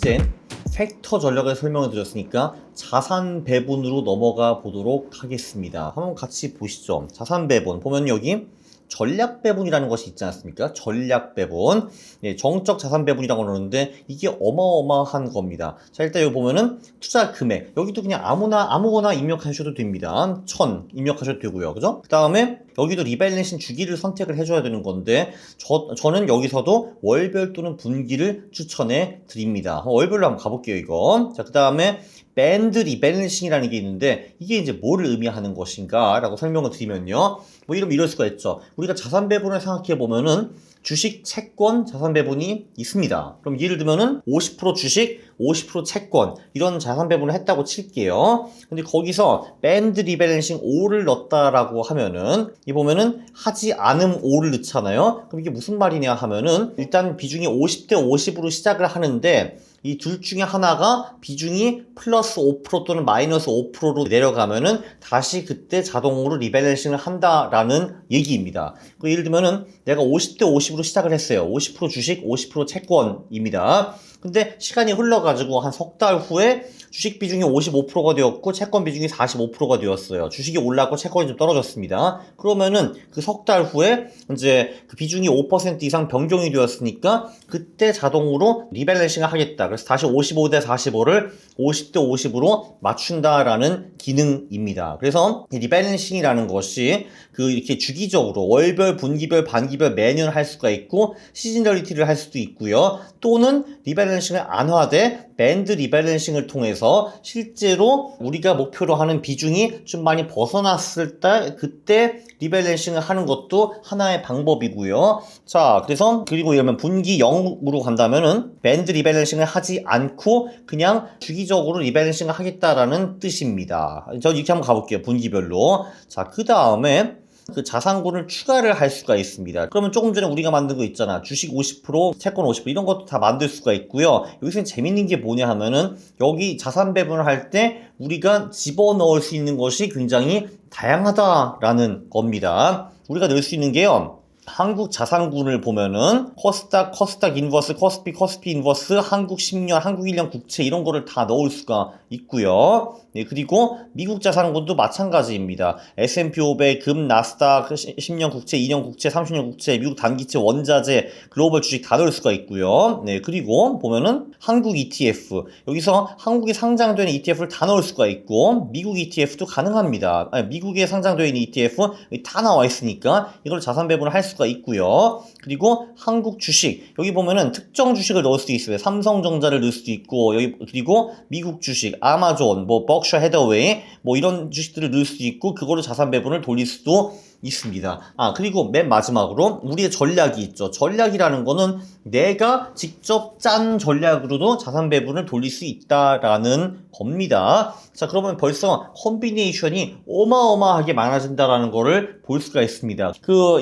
이제 팩터 전략을 설명을 드렸으니까 자산 배분으로 넘어가 보도록 하겠습니다. 한번 같이 보시죠. 자산 배분 보면 여기 전략 배분이라는 것이 있지 않습니까? 전략 배분. 예, 정적 자산 배분이라고 그러는데 이게 어마어마한 겁니다. 자, 일단 여기 보면은 투자 금액. 여기도 그냥 아무거나 입력하셔도 됩니다. 1000 입력하셔도 되고요. 그죠? 그 다음에 여기도 리밸런싱 주기를 선택을 해줘야 되는 건데 저는 여기서도 월별 또는 분기를 추천해 드립니다. 월별로 한번 가볼게요, 이거. 자, 그 다음에 밴드 리밸런싱이라는 게 있는데 이게 이제 뭐를 의미하는 것인가 라고 설명을 드리면요. 뭐 이럴 수가 있죠. 우리가 자산 배분을 생각해 보면은 주식, 채권, 자산 배분이 있습니다. 그럼 예를 들면은 50% 주식, 50% 채권 이런 자산 배분을 했다고 칠게요. 근데 거기서 밴드 리밸런싱 5를 넣었다라고 하면은 이 보면은 하지 않음 5를 넣잖아요. 그럼 이게 무슨 말이냐 하면은 일단 비중이 50대 50으로 시작을 하는데 이 둘 중에 하나가 비중이 플러스 5% 또는 마이너스 5%로 내려가면은 다시 그때 자동으로 리밸런싱을 한다라는 얘기입니다. 예를 들면은 내가 50대 50으로 시작을 했어요. 50% 주식, 50% 채권입니다. 근데 시간이 흘러가지고 한 석 달 후에 주식 비중이 55%가 되었고 채권 비중이 45%가 되었어요. 주식이 올랐고 채권이 좀 떨어졌습니다. 그러면은 그 석 달 후에 이제 그 비중이 5% 이상 변경이 되었으니까 그때 자동으로 리밸런싱을 하겠다. 그래서 다시 55대 45를 50대 50으로 맞춘다라는 기능입니다. 그래서 리밸런싱이라는 것이 이렇게 주기적으로 월별, 분기별, 반기별 매년 할 수가 있고 시즈널리티를 할 수도 있고요. 또는 리밸런싱을 안화돼 밴드 리밸런싱을 통해서 실제로 우리가 목표로 하는 비중이 좀 많이 벗어났을 때 그때 리밸런싱을 하는 것도 하나의 방법이고요. 자, 그리고 이러면 분기 0으로 간다면은 밴드 리밸런싱을 하지 않고 그냥 주기적으로 리밸런싱을 하겠다라는 뜻입니다. 저 이렇게 한번 가볼게요. 분기별로. 자, 그 다음에 그 자산군을 추가를 할 수가 있습니다. 그러면 조금 전에 우리가 만든 거 있잖아. 주식 50%, 채권 50% 이런 것도 다 만들 수가 있고요. 여기서 재밌는 게 뭐냐 하면은 여기 자산 배분을 할 때 우리가 집어넣을 수 있는 것이 굉장히 다양하다라는 겁니다. 우리가 넣을 수 있는 게요. 한국 자산군을 보면은 코스닥 인버스, 코스피 인버스, 한국 10년, 한국 1년 국채 이런 거를 다 넣을 수가 있고요. 네, 그리고 미국 자산군도 마찬가지입니다. S&P 500, 금, 나스닥, 10년 국채, 2년 국채, 30년 국채, 미국 단기채, 원자재, 글로벌 주식 다 넣을 수가 있고요. 네, 그리고 보면은 한국 ETF 여기서 한국에 상장되는 ETF를 다 넣을 수가 있고 미국 ETF도 가능합니다. 미국에 상장되어 있는 ETF 다 나와 있으니까 이걸 자산 배분을 할 수가 있고요. 그리고 한국 주식 여기 보면은 특정 주식을 넣을 수도 있어요. 삼성전자를 넣을 수도 있고 여기 그리고 미국 주식 아마존 버크셔 해더웨이 이런 주식들을 넣을 수도 있고 그거로 자산 배분을 돌릴 수도 있습니다. 그리고 맨 마지막으로 우리의 전략이 있죠. 전략이라는 거는 내가 직접 짠 전략으로도 자산 배분을 돌릴 수 있다라는 겁니다. 자, 그러면 벌써 콤비네이션이 어마어마하게 많아진다라는 거를 볼 수가 있습니다.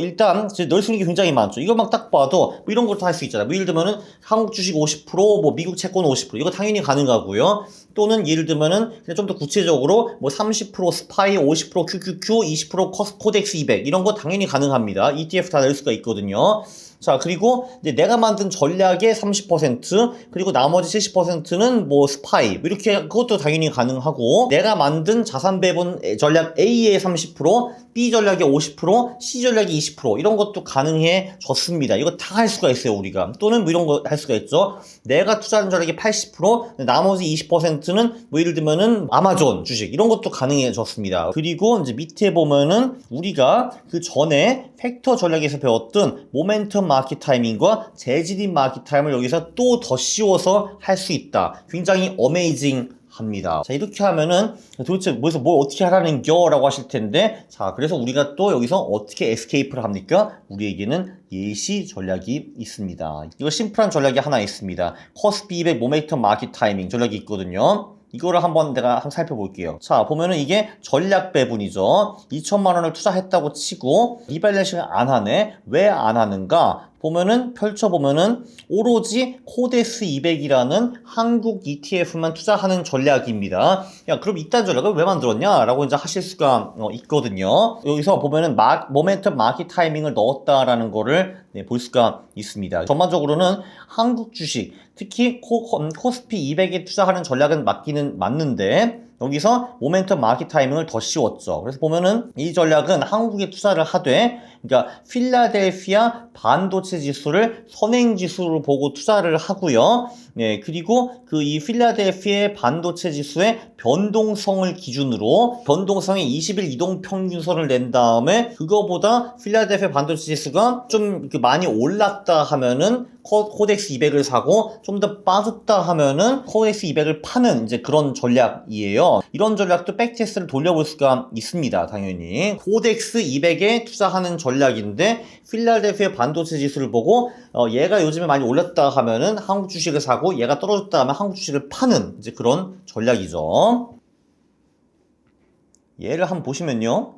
일단 넣을 수 있는 게 굉장히 많죠. 이거 막 딱 봐도 이런 것도 할 수 있잖아요. 예를 들면은 한국 주식 50%, 미국 채권 50% 이거 당연히 가능하고요. 또는 예를 들면은 좀 더 구체적으로 30% 스파이, 50% QQQ, 20% 코덱스 200 이런 거 당연히 가능합니다. ETF 다 넣을 수가 있거든요. 자, 그리고 이제 내가 만든 전략의 30% 그리고 나머지 70%는 스파이 이렇게 그것도 당연히 가능하고 내가 만든 자산 배분 전략 A의 30% B 전략의 50% C 전략의 20% 이런 것도 가능해졌습니다. 이거 다 할 수가 있어요, 우리가. 또는 이런 거 할 수가 있죠. 내가 투자한 전략의 80% 나머지 20%는 예를 들면은 아마존 주식 이런 것도 가능해졌습니다. 그리고 이제 밑에 보면은 우리가 그 전에 팩터 전략에서 배웠던 모멘텀 마켓 타이밍과 재질인 마켓 타이밍을 여기서 또 더 씌워서 할 수 있다. 굉장히 어메이징 합니다. 자, 이렇게 하면은 도대체 뭘 어떻게 하라는 겨? 라고 하실 텐데 자, 그래서 우리가 또 여기서 어떻게 에스케이프를 합니까? 우리에게는 예시 전략이 있습니다. 이거 심플한 전략이 하나 있습니다. 코스피 200 모멘텀 마켓 타이밍 전략이 있거든요. 이거를 내가 한번 살펴볼게요. 자, 보면은 이게 전략 배분이죠. 2천만 원을 투자했다고 치고 리밸런싱을 안 하네. 왜 안 하는가? 보면은 펼쳐보면은 오로지 코덱스 200이라는 한국 ETF만 투자하는 전략입니다. 야, 그럼 이딴 전략을 왜 만들었냐? 라고 이제 하실 수가 있거든요. 여기서 보면은 모멘텀 마켓 타이밍을 넣었다라는 거를 볼 수가 있습니다. 전반적으로는 한국 주식, 특히 코스피 200에 투자하는 전략은 맞는데 여기서 모멘텀 마켓 타이밍을 더 씌웠죠. 그래서 보면은 이 전략은 한국에 투자를 하되, 그러니까 필라델피아 반도체 지수를 선행 지수로 보고 투자를 하고요. 네, 그리고 이 필라델피아 반도체 지수의 변동성을 기준으로 변동성의 20일 이동 평균선을 낸 다음에 그거보다 필라델피아 반도체 지수가 좀 많이 올랐다 하면은 코덱스 200을 사고 좀 더 빠졌다 하면은 코덱스 200을 파는 이제 그런 전략이에요. 이런 전략도 백테스트를 돌려볼 수가 있습니다. 당연히 코덱스 200에 투자하는 전략인데 필라델피아 반도체 지수를 보고 얘가 요즘에 많이 올랐다 하면은 한국 주식을 사고 얘가 떨어졌다 하면 한국 주식을 파는 이제 그런 전략이죠. 얘를 한번 보시면요.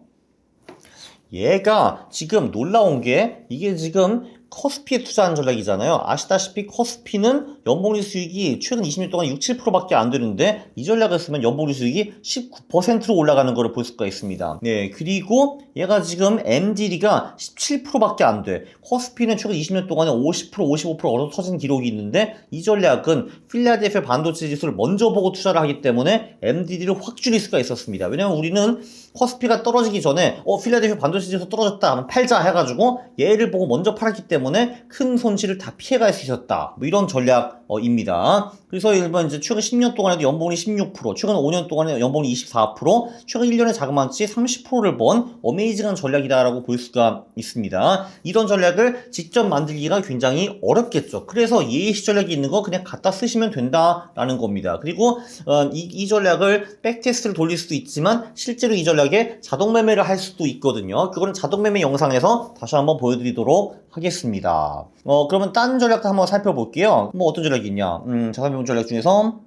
얘가 지금 놀라운 게 이게 지금 코스피에 투자한 전략이잖아요. 아시다시피 코스피는 연봉리 수익이 최근 20년 동안 6, 7%밖에 안 되는데 이 전략을 쓰면 연봉리 수익이 19%로 올라가는 것을 볼 수가 있습니다. 네, 그리고 얘가 지금 MDD가 17%밖에 안 돼. 코스피는 최근 20년 동안에 50%, 55% 얻어 터진 기록이 있는데 이 전략은 필라델피아 반도체 지수를 먼저 보고 투자를 하기 때문에 MDD를 확 줄일 수가 있었습니다. 왜냐면 우리는 코스피가 떨어지기 전에 필라델피아 반도체 지수 떨어졌다 하면 팔자 해가지고 얘를 보고 먼저 팔았기 때문에 큰 손실을 다 피해갈 수 있었다. 뭐 이런 전략입니다. 그래서 일반 이제 최근 10년 동안에도 연봉이 16%, 최근 5년 동안에 연봉이 24%, 최근 1년에 자그마치 30%를 번 어메이징한 전략이다라고 볼 수가 있습니다. 이런 전략을 직접 만들기가 굉장히 어렵겠죠. 그래서 예시 전략이 있는 거 그냥 갖다 쓰시면 된다라는 겁니다. 그리고 이 전략을 백테스트를 돌릴 수도 있지만 실제로 이 전략에 자동 매매를 할 수도 있거든요. 그거는 자동 매매 영상에서 다시 한번 보여드리도록 하겠습니다. 그러면 딴 전략도 한번 살펴볼게요. 뭐 어떤 전략이 있냐? 자산 배분 전략 중에서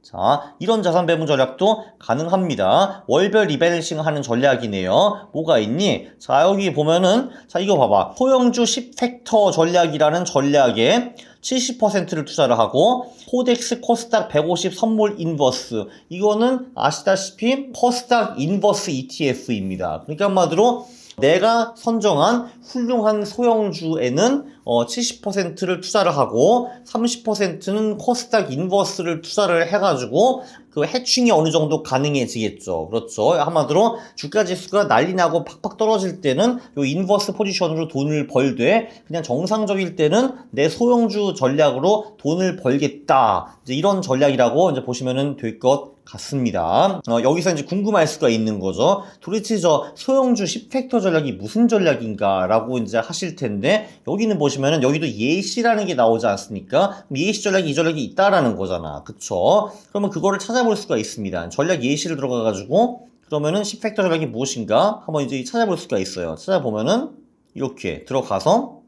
자, 이런 자산 배분 전략도 가능합니다. 월별 리밸런싱 하는 전략이네요. 뭐가 있니? 자, 여기 보면은 자, 이거 봐봐. 소형주 10팩터 전략이라는 전략에 70%를 투자를 하고 코덱스 코스닥 150 선물 인버스 이거는 아시다시피 코스닥 인버스 ETF입니다. 그러니까 한마디로 내가 선정한 훌륭한 소형주에는 70%를 투자를 하고 30%는 코스닥 인버스를 투자를 해가지고 그 해칭이 어느 정도 가능해지겠죠. 그렇죠. 한마디로 주가 지수가 난리 나고 팍팍 떨어질 때는 요 인버스 포지션으로 돈을 벌되 그냥 정상적일 때는 내 소형주 전략으로 돈을 벌겠다. 이제 이런 전략이라고 이제 보시면은 될 것 같습니다. 여기서 이제 궁금할 수가 있는 거죠. 도대체 저 소형주 10팩터 전략이 무슨 전략인가 라고 이제 하실 텐데 여기는 보시면은 여기도 예시라는 게 나오지 않습니까? 예시 전략이 이 전략이 있다라는 거잖아. 그쵸? 그러면 그거를 찾아볼 수가 있습니다. 전략 예시를 들어가가지고 그러면은 10팩터 전략이 무엇인가 한번 이제 찾아볼 수가 있어요. 찾아보면은 이렇게 들어가서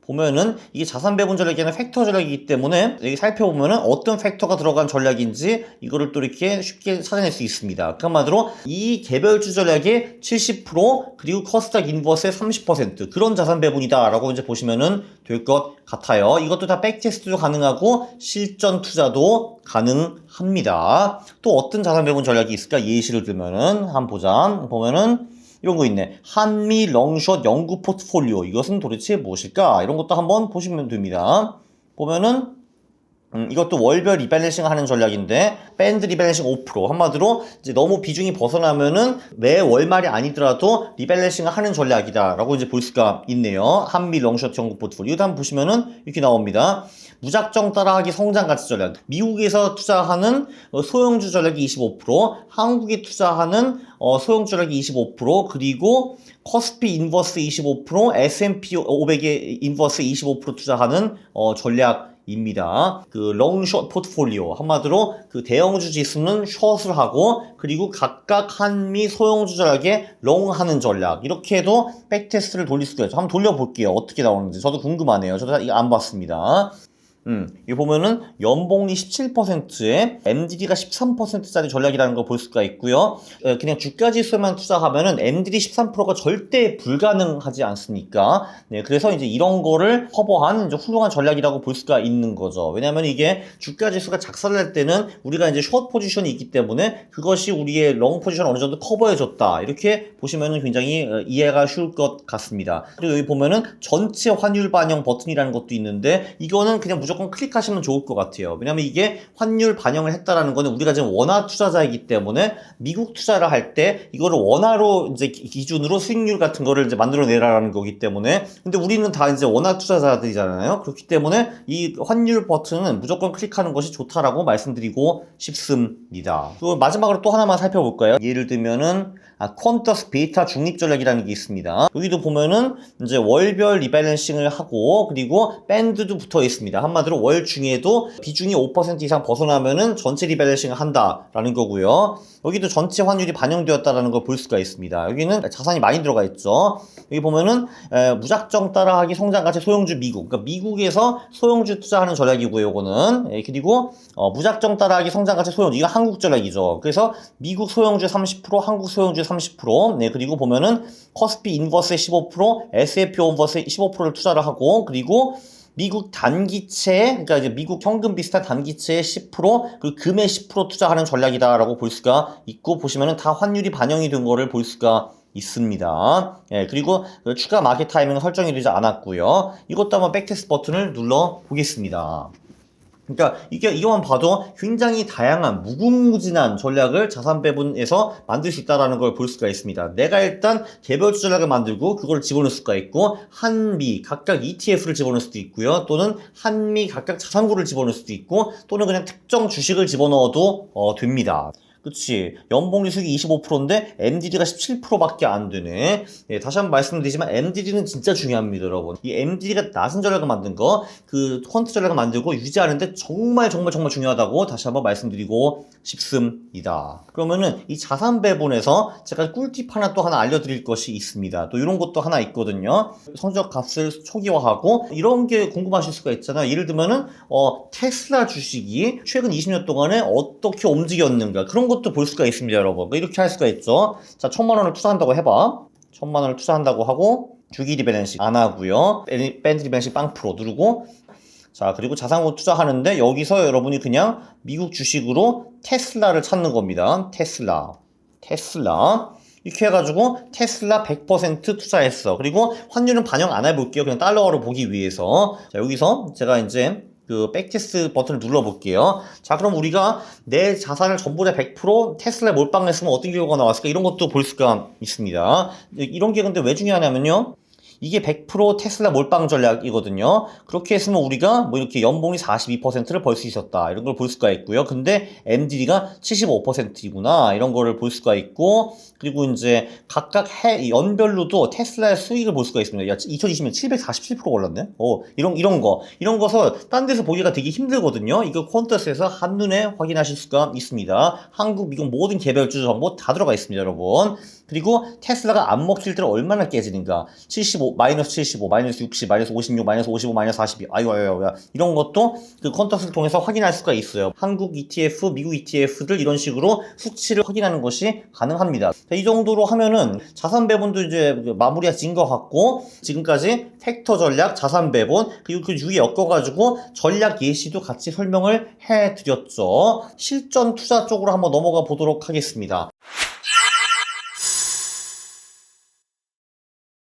보면은 이게 자산 배분 전략이 아니라 팩터 전략이기 때문에 여기 살펴보면은 어떤 팩터가 들어간 전략인지 이거를 또 이렇게 쉽게 찾아낼 수 있습니다. 그 한마디로 이 개별주 전략의 70% 그리고 코스닥 인버스의 30% 그런 자산 배분이다 라고 이제 보시면은 될 것 같아요. 이것도 다 백테스트도 가능하고 실전 투자도 가능합니다. 또 어떤 자산 배분 전략이 있을까 예시를 들면은 한번 보자. 보면은 이런 거 있네. 한미 롱숏 연구 포트폴리오. 이것은 도대체 무엇일까? 이런 것도 한번 보시면 됩니다. 보면은 이것도 월별 리밸런싱 하는 전략인데 밴드 리밸런싱 5% 한마디로 이제 너무 비중이 벗어나면은 매 월말이 아니더라도 리밸런싱 하는 전략이다 라고 이제 볼 수가 있네요. 한미 롱숏 연구 포트폴리오. 이거 한번 보시면은 이렇게 나옵니다. 무작정 따라하기 성장가치 전략. 미국에서 투자하는 소형주 전략이 25%, 한국에 투자하는 소형주 전략이 25%, 그리고 코스피 인버스 25%, S&P 500의 인버스 25% 투자하는 전략입니다. 그 롱숏 포트폴리오 한마디로 그 대형주 지수는 숏을 하고 그리고 각각 한미 소형주 전략에 롱하는 전략 이렇게 해도 백테스트를 돌릴 수가 있죠. 한번 돌려볼게요. 어떻게 나오는지 저도 궁금하네요. 저도 이거 안 봤습니다. 여기 보면은 연복리 17%에 MDD가 13%짜리 전략이라는 걸 볼 수가 있고요. 그냥 주가지수만 투자하면은 MDD 13%가 절대 불가능하지 않습니까? 네, 그래서 이제 이런 거를 커버한 이제 훌륭한 전략이라고 볼 수가 있는 거죠. 왜냐하면 이게 주가지수가 작살날 때는 우리가 이제 숏 포지션이 있기 때문에 그것이 우리의 롱 포지션 어느 정도 커버해줬다. 이렇게 보시면은 굉장히 이해가 쉬울 것 같습니다. 그리고 여기 보면은 전체 환율 반영 버튼이라는 것도 있는데 이거는 그냥 무조건 클릭하시면 좋을 것 같아요. 왜냐면 이게 환율 반영을 했다라는 거는 우리가 지금 원화 투자자이기 때문에 미국 투자를 할 때 이거를 원화로 이제 기준으로 수익률 같은 거를 이제 만들어내라는 거기 때문에 근데 우리는 다 이제 원화 투자자들이잖아요. 그렇기 때문에 이 환율 버튼은 무조건 클릭하는 것이 좋다라고 말씀드리고 싶습니다. 그리고 마지막으로 또 하나만 살펴볼까요? 예를 들면은 퀀터스 베이타 중립 전략이라는 게 있습니다. 여기도 보면은 이제 월별 리밸런싱을 하고 그리고 밴드도 붙어 있습니다. 한마디로 월 중에도 비중이 5% 이상 벗어나면은 전체 리밸런싱을 한다라는 거고요. 여기도 전체 환율이 반영되었다라는 걸 볼 수가 있습니다. 여기는 자산이 많이 들어가 있죠. 여기 보면은 무작정 따라하기 성장가치 소형주 미국, 그러니까 미국에서 소형주 투자하는 전략이고요. 이거는 그리고 무작정 따라하기 성장가치 소형주, 이거 한국 전략이죠. 그래서 미국 소형주 30%, 한국 소형주 30%, 네, 그리고 보면은 코스피 인버스의 15%, S&P 인버스의 15%를 투자를 하고 그리고 미국 단기채, 그러니까 이제 미국 현금 비슷한 단기채의 10%, 그리고 금의 10% 투자하는 전략이다라고 볼 수가 있고, 보시면은 다 환율이 반영이 된 거를 볼 수가 있습니다. 예, 그리고 추가 마켓 타이밍은 설정이 되지 않았고요. 이것도 한번 백테스트 버튼을 눌러 보겠습니다. 그러니까 이거만 봐도 굉장히 다양한 무궁무진한 전략을 자산 배분에서 만들 수 있다는 걸 볼 수가 있습니다. 내가 일단 개별주 전략을 만들고 그걸 집어넣을 수가 있고 한미 각각 ETF를 집어넣을 수도 있고요. 또는 한미 각각 자산구를 집어넣을 수도 있고 또는 그냥 특정 주식을 집어넣어도 됩니다. 그치. 연복리 수익이 25%인데 MDD가 17%밖에 안 되네. 네, 다시 한번 말씀드리지만 MDD는 진짜 중요합니다, 여러분. 이 MDD가 낮은 전략을 만든 거, 그 퀀트 전략을 만들고 유지하는데 정말 중요하다고 다시 한번 말씀드리고 싶습니다. 그러면은 이 자산 배분에서 제가 꿀팁 또 하나 알려드릴 것이 있습니다. 또 이런 것도 하나 있거든요. 성적 값을 초기화하고 이런 게 궁금하실 수가 있잖아요. 예를 들면은 테슬라 주식이 최근 20년 동안에 어떻게 움직였는가 그런 것도 볼 수가 있습니다, 여러분. 이렇게 할 수가 있죠. 자, 1,000만 원을 투자한다고 해봐. 1,000만 원을 투자한다고 하고 주기 리밸런싱 안 하고요. 밴드 리밸런싱 0% 누르고 자, 그리고 자산구 투자하는데 여기서 여러분이 그냥 미국 주식으로 테슬라를 찾는 겁니다. 테슬라. 이렇게 해가지고 테슬라 100% 투자했어. 그리고 환율은 반영 안 해볼게요. 그냥 달러로 보기 위해서. 자, 여기서 제가 이제 그 백테스트 버튼을 눌러볼게요. 자, 그럼 우리가 내 자산을 전부 다 100% 테슬라에 몰빵했으면 어떤 결과가 나왔을까? 이런 것도 볼 수가 있습니다. 이런 게 근데 왜 중요하냐면요. 이게 100% 테슬라 몰빵 전략이거든요. 그렇게 했으면 우리가 뭐 이렇게 연봉이 42%를 벌 수 있었다. 이런 걸 볼 수가 있고요. 근데 MDD가 75%이구나. 이런 거를 볼 수가 있고, 그리고 이제 각각 연별로도 테슬라의 수익을 볼 수가 있습니다. 야, 2020년 747% 올랐네? 이런 거서 딴 데서 보기가 되게 힘들거든요. 이거 퀀터스에서 한눈에 확인하실 수가 있습니다. 한국, 미국 모든 개별주 정보 다 들어가 있습니다, 여러분. 그리고 테슬라가 안 먹힐 때는 얼마나 깨지는가. 75, 마이너스 75, 마이너스 60, 마이너스 56, 마이너스 55, 마이너스 42. 아이고. 이런 것도 그 퀀터스를 통해서 확인할 수가 있어요. 한국 ETF, 미국 ETF들 이런 식으로 수치를 확인하는 것이 가능합니다. 자, 이 정도로 하면은 자산 배분도 이제 마무리가 진 것 같고, 지금까지 팩터 전략, 자산 배분, 그리고 그 위에 엮어가지고 전략 예시도 같이 설명을 해드렸죠. 실전 투자 쪽으로 한번 넘어가 보도록 하겠습니다.